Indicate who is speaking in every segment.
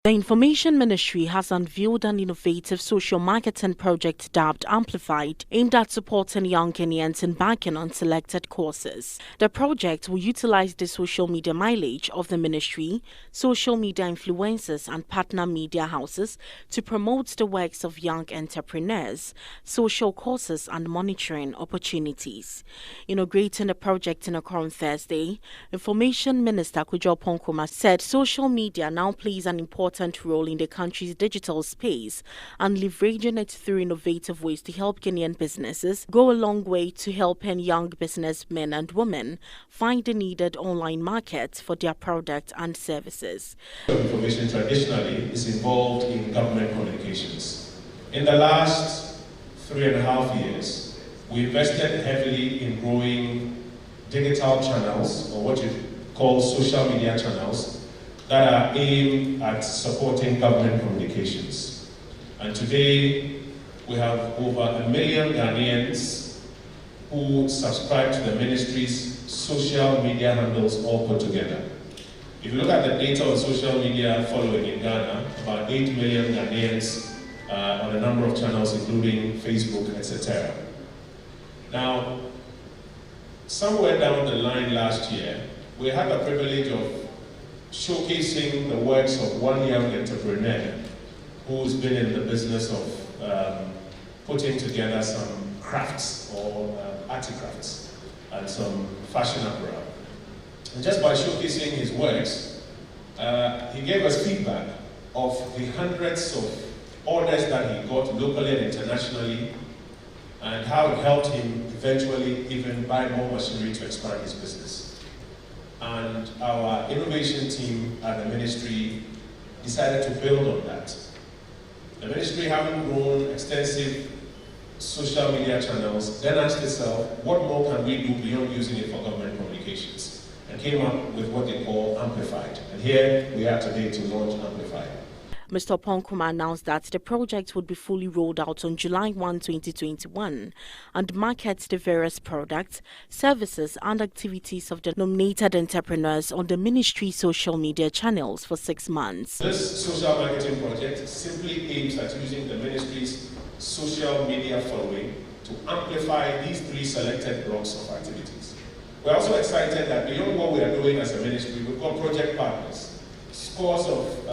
Speaker 1: The Information Ministry has unveiled an innovative social marketing project dubbed Amplified, aimed at supporting young Kenyans embarking on selected courses. The project will utilize the social media mileage of the ministry, social media influencers and partner media houses to promote the works of young entrepreneurs, social courses and monitoring opportunities. Inaugurating the project in Accra on Thursday, Information Minister Kojo Ponkoma said social media now plays an important role in the country's digital space, and leveraging it through innovative ways to help Kenyan businesses go a long way to helping young businessmen and women find the needed online markets for their product and services.
Speaker 2: Information traditionally is involved in government communications. In the last 3.5 years, we invested heavily in growing digital channels, or what you call social media channels, that are aimed at supporting government communications. And today, we have over 1 million Ghanaians who subscribe to the ministry's social media handles all put together. If you look at the data on social media following in Ghana, about 8 million Ghanaians on a number of channels, including Facebook, etc. Now, somewhere down the line last year, we had the privilege of showcasing the works of one young entrepreneur who's been in the business of putting together some crafts or articrafts and some fashion apparel. And just by showcasing his works, he gave us feedback of the hundreds of orders that he got locally and internationally, and how it helped him eventually even buy more machinery to expand his business. And our innovation team at the ministry decided to build on that. The ministry, having grown extensive social media channels, then asked itself, what more can we do beyond using it for government communications? And came up with what they call Amplified. And here we are today to launch Amplified.
Speaker 1: Mr. Ponkoma announced that the project would be fully rolled out on July 1, 2021 and market the various products, services and activities of the nominated entrepreneurs on the ministry's social media channels for 6 months.
Speaker 2: This social marketing project simply aims at using the ministry's social media following to amplify these 3 selected blocks of activities. We're also excited that beyond what we are doing as a ministry, we've got project partners. Scores of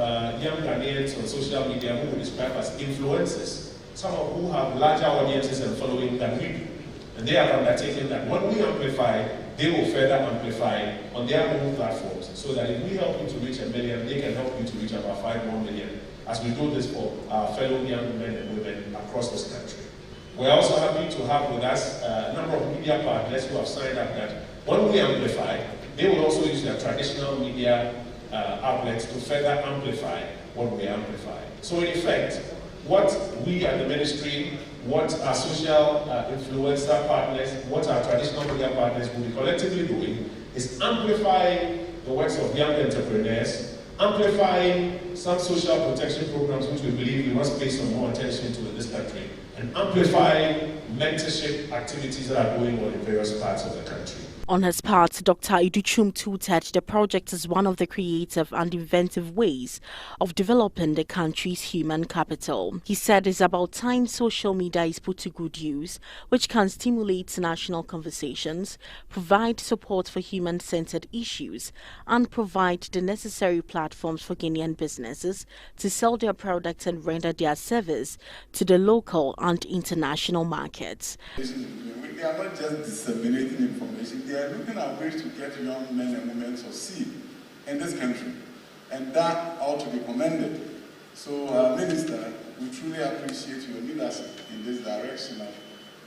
Speaker 2: young Ghanaians on social media who we describe as influencers, some of who have larger audiences and following than we do. And they have undertaken that when we amplify, they will further amplify on their own platforms, so that if we help you to reach 1 million, they can help you to reach about 5 more million, as we do this for our fellow young men and women across this country. We're also happy to have with us a number of media partners who have signed up that when we amplify, they will also use their traditional media outlets to further amplify what we amplify. So in effect, what we at the ministry, what our social influencer partners, what our traditional media partners will be collectively doing is amplifying the works of young entrepreneurs, amplifying some social protection programs which we believe we must pay some more attention to in this country, and amplifying mentorship activities that are going on in various parts of the country.
Speaker 1: On his part, Dr. Iduchum touted the project as one of the creative and inventive ways of developing the country's human capital. He said it's about time social media is put to good use, which can stimulate national conversations, provide support for human-centered issues, and provide the necessary platforms for Kenyan businesses to sell their products and render their service to the local and international markets.
Speaker 3: They are not just disseminating information, they are looking at ways to get young men and women to succeed in this country. And that ought to be commended. So, Minister, we truly appreciate your leadership in this direction of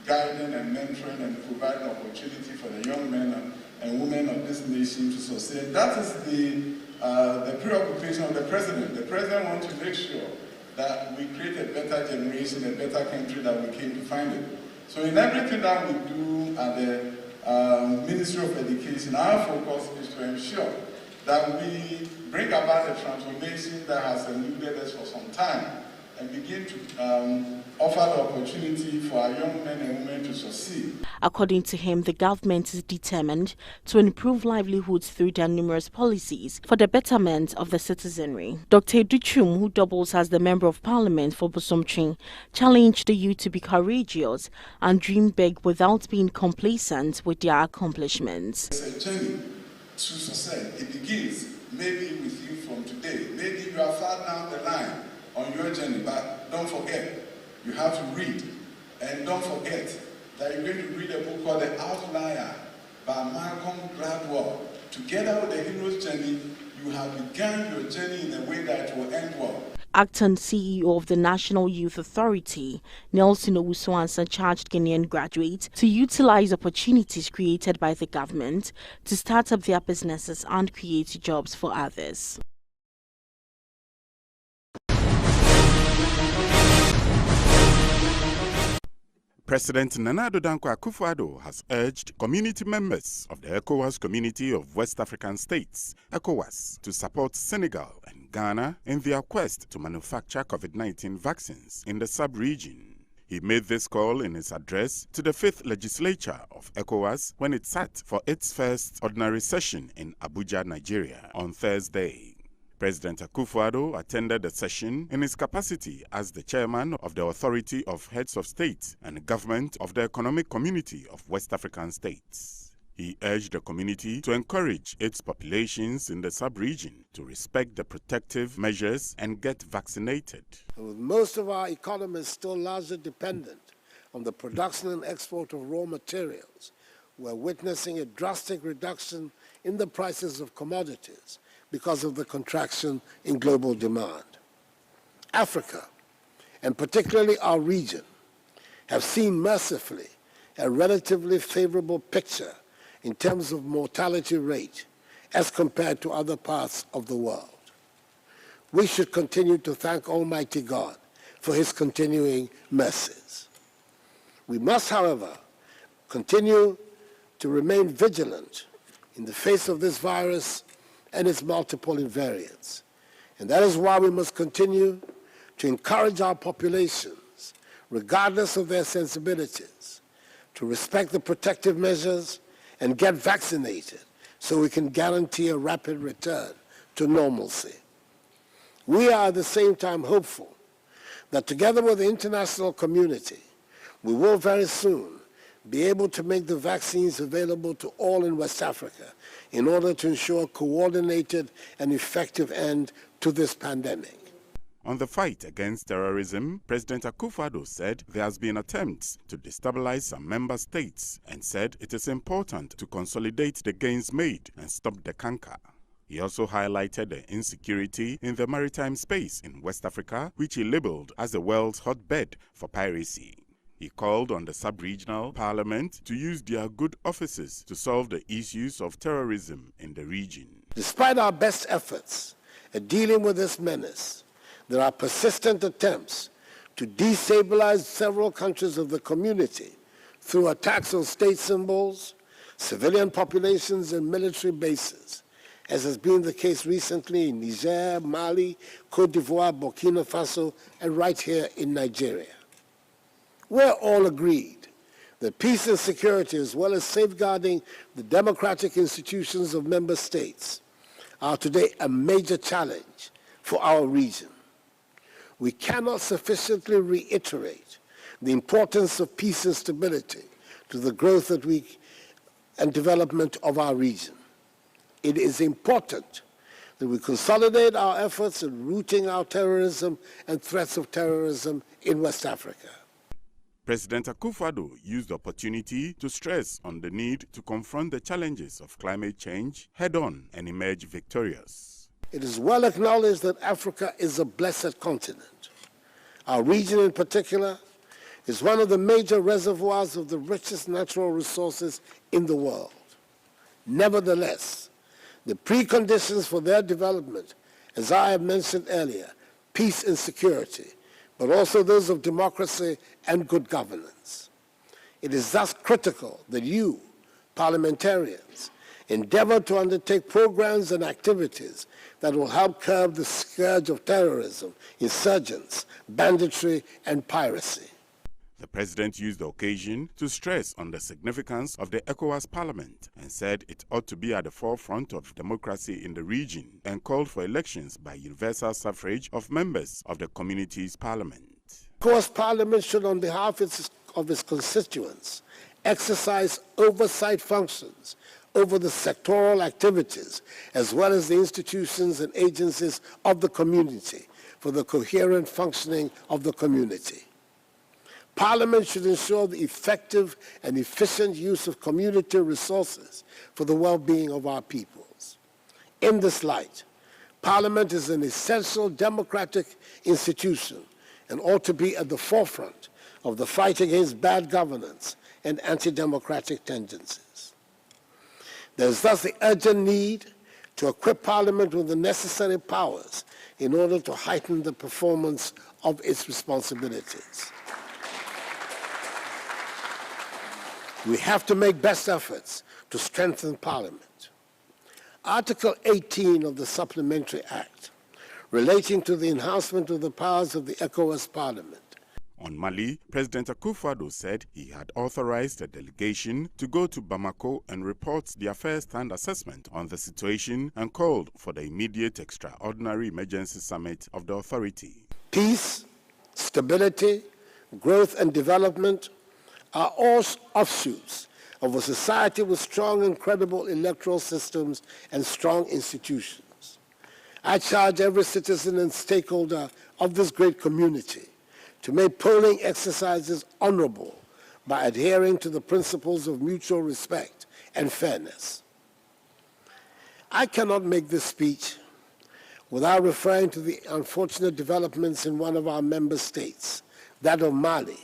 Speaker 3: guiding and mentoring and providing opportunity for the young men and women of this nation to succeed. That is the preoccupation of the President. The President wants to make sure that we create a better generation, a better country that we came to find it. So in everything that we do at the Ministry of Education, our focus is to ensure that we bring about a transformation that has eluded us for some time, and begin to offer the opportunity for our young men and women to succeed.
Speaker 1: According to him, the government is determined to improve livelihoods through their numerous policies for the betterment of the citizenry. Dr. Duchum, who doubles as the Member of Parliament for Bosomtring, challenged the youth to be courageous and dream big without being complacent with their accomplishments.
Speaker 3: It's a journey to success. It begins maybe with you from today. Maybe you are far down the line on your journey, but don't forget, you have to read. And don't forget that you're going to read a book called The Outlier by Malcolm Gladwell. Together with the hero's journey, you have begun your journey in a way that will end well.
Speaker 1: Acting CEO of the National Youth Authority, Nelson Owusu-Ansah, charged Guinean graduates to utilize opportunities created by the government to start up their businesses and create jobs for others.
Speaker 4: President Nana Addo Dankwa Akufo-Addo has urged community members of the ECOWAS Community of West African States, ECOWAS, to support Senegal and Ghana in their quest to manufacture COVID-19 vaccines in the sub-region. He made this call in his address to the 5th Legislature of ECOWAS when it sat for its first ordinary session in Abuja, Nigeria, on Thursday. President Akufo-Addo attended the session in his capacity as the chairman of the Authority of Heads of State and Government of the Economic Community of West African States. He urged the community to encourage its populations in the sub-region to respect the protective measures and get vaccinated.
Speaker 5: With most of our economies still largely dependent on the production and export of raw materials, we're witnessing a drastic reduction in the prices of commodities because of the contraction in global demand. Africa, and particularly our region, have seen mercifully a relatively favorable picture in terms of mortality rate as compared to other parts of the world. We should continue to thank Almighty God for his continuing mercies. We must, however, continue to remain vigilant in the face of this virus and its multiple invariants. And that is why we must continue to encourage our populations, regardless of their sensibilities, to respect the protective measures and get vaccinated so we can guarantee a rapid return to normalcy. We are at the same time hopeful that together with the international community, we will very soon be able to make the vaccines available to all in West Africa in order to ensure a coordinated and effective end to this pandemic.
Speaker 4: On the fight against terrorism, President Akufo-Addo said there has been attempts to destabilize some member states and said it is important to consolidate the gains made and stop the canker. He also highlighted the insecurity in the maritime space in West Africa, which he labeled as the world's hotbed for piracy. He called on the sub-regional parliament to use their good offices to solve the issues of terrorism in the region.
Speaker 5: Despite our best efforts at dealing with this menace, there are persistent attempts to destabilize several countries of the community through attacks on state symbols, civilian populations, and military bases, as has been the case recently in Niger, Mali, Cote d'Ivoire, Burkina Faso, and right here in Nigeria. We're all agreed that peace and security, as well as safeguarding the democratic institutions of member states, are today a major challenge for our region. We cannot sufficiently reiterate the importance of peace and stability to the growth and development of our region. It is important that we consolidate our efforts in rooting out terrorism and threats of terrorism in West Africa.
Speaker 4: President Akufo-Addo used the opportunity to stress on the need to confront the challenges of climate change head-on and emerge victorious.
Speaker 5: It is well acknowledged that Africa is a blessed continent. Our region in particular is one of the major reservoirs of the richest natural resources in the world. Nevertheless, the preconditions for their development, as I have mentioned earlier, peace and security, but also those of democracy and good governance. It is thus critical that you, parliamentarians, endeavor to undertake programs and activities that will help curb the scourge of terrorism, insurgents, banditry, and piracy.
Speaker 4: The president used the occasion to stress on the significance of the ECOWAS Parliament and said it ought to be at the forefront of democracy in the region and called for elections by universal suffrage of members of the community's parliament.
Speaker 5: ECOWAS Parliament should, on behalf of its constituents, exercise oversight functions over the sectoral activities as well as the institutions and agencies of the community for the coherent functioning of the community. Parliament should ensure the effective and efficient use of community resources for the well-being of our peoples. In this light, Parliament is an essential democratic institution and ought to be at the forefront of the fight against bad governance and anti-democratic tendencies. There is thus the urgent need to equip Parliament with the necessary powers in order to heighten the performance of its responsibilities. We have to make best efforts to strengthen Parliament. Article 18 of the Supplementary Act, relating to the enhancement of the powers of the ECOWAS Parliament.
Speaker 4: On Mali, President Akufo-Addo said he had authorized a delegation to go to Bamako and report their first-hand assessment on the situation and called for the immediate extraordinary emergency summit of the authority.
Speaker 5: Peace, stability, growth and development are all offshoots of a society with strong and credible electoral systems and strong institutions. I charge every citizen and stakeholder of this great community to make polling exercises honorable by adhering to the principles of mutual respect and fairness. I cannot make this speech without referring to the unfortunate developments in one of our member states, that of Mali,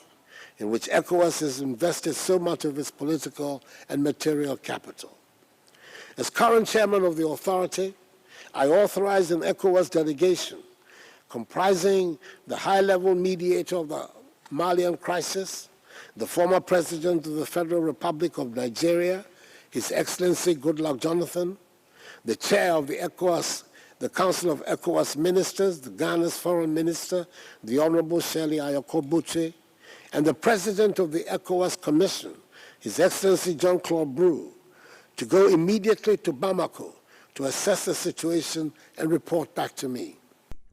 Speaker 5: in which ECOWAS has invested so much of its political and material capital. As current chairman of the authority, I authorized an ECOWAS delegation comprising the high-level mediator of the Malian crisis, the former president of the Federal Republic of Nigeria, His Excellency Goodluck Jonathan, the chair of the Council of ECOWAS Ministers, the Ghana's Foreign Minister, the Honorable Shirley Ayokobuche, and the President of the ECOWAS Commission, His Excellency Jean-Claude Brou, to go immediately to Bamako to assess the situation and report back to me.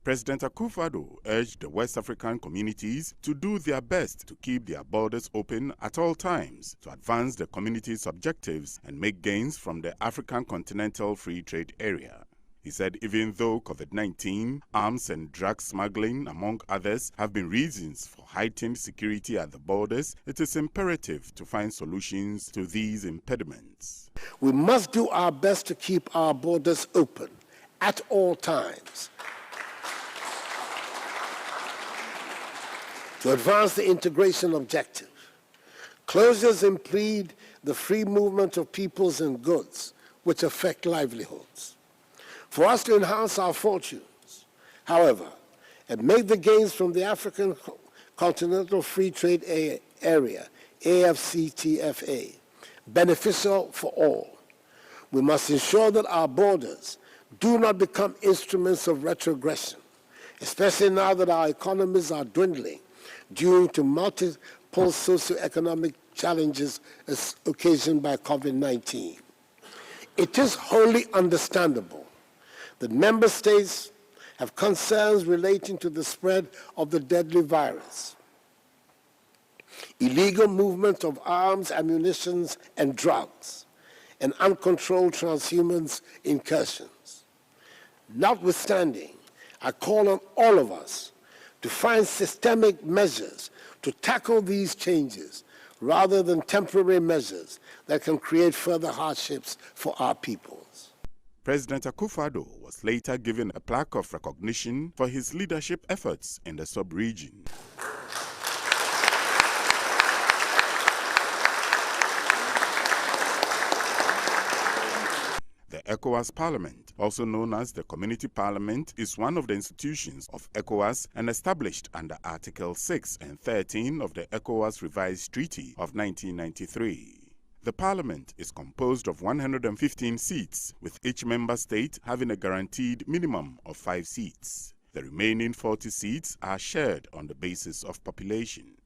Speaker 4: President Akufo-Addo urged the West African communities to do their best to keep their borders open at all times to advance the community's objectives and make gains from the African Continental Free Trade Area. He said even though COVID-19, arms and drug smuggling, among others, have been reasons for heightened security at the borders, it is imperative to find solutions to these impediments.
Speaker 5: We must do our best to keep our borders open at all times to advance the integration objective. Closures impede the free movement of peoples and goods, which affect livelihoods. For us to enhance our fortunes, however, and make the gains from the African Continental Free Trade Area, AFCTFA, beneficial for all, we must ensure that our borders do not become instruments of retrogression, especially now that our economies are dwindling due to multiple socioeconomic challenges occasioned by COVID-19. It is wholly understandable that member states have concerns relating to the spread of the deadly virus, illegal movement of arms, ammunition, and drugs, and uncontrolled transhumance incursions. Notwithstanding, I call on all of us to find systemic measures to tackle these changes rather than temporary measures that can create further hardships for our peoples.
Speaker 4: President Akufo-Addo was later given a plaque of recognition for his leadership efforts in the sub-region. The ECOWAS Parliament, also known as the Community Parliament, is one of the institutions of ECOWAS and established under Article 6 and 13 of the ECOWAS Revised Treaty of 1993. The Parliament is composed of 115 seats, with each member state having a guaranteed minimum of 5 seats. The remaining 40 seats are shared on the basis of population.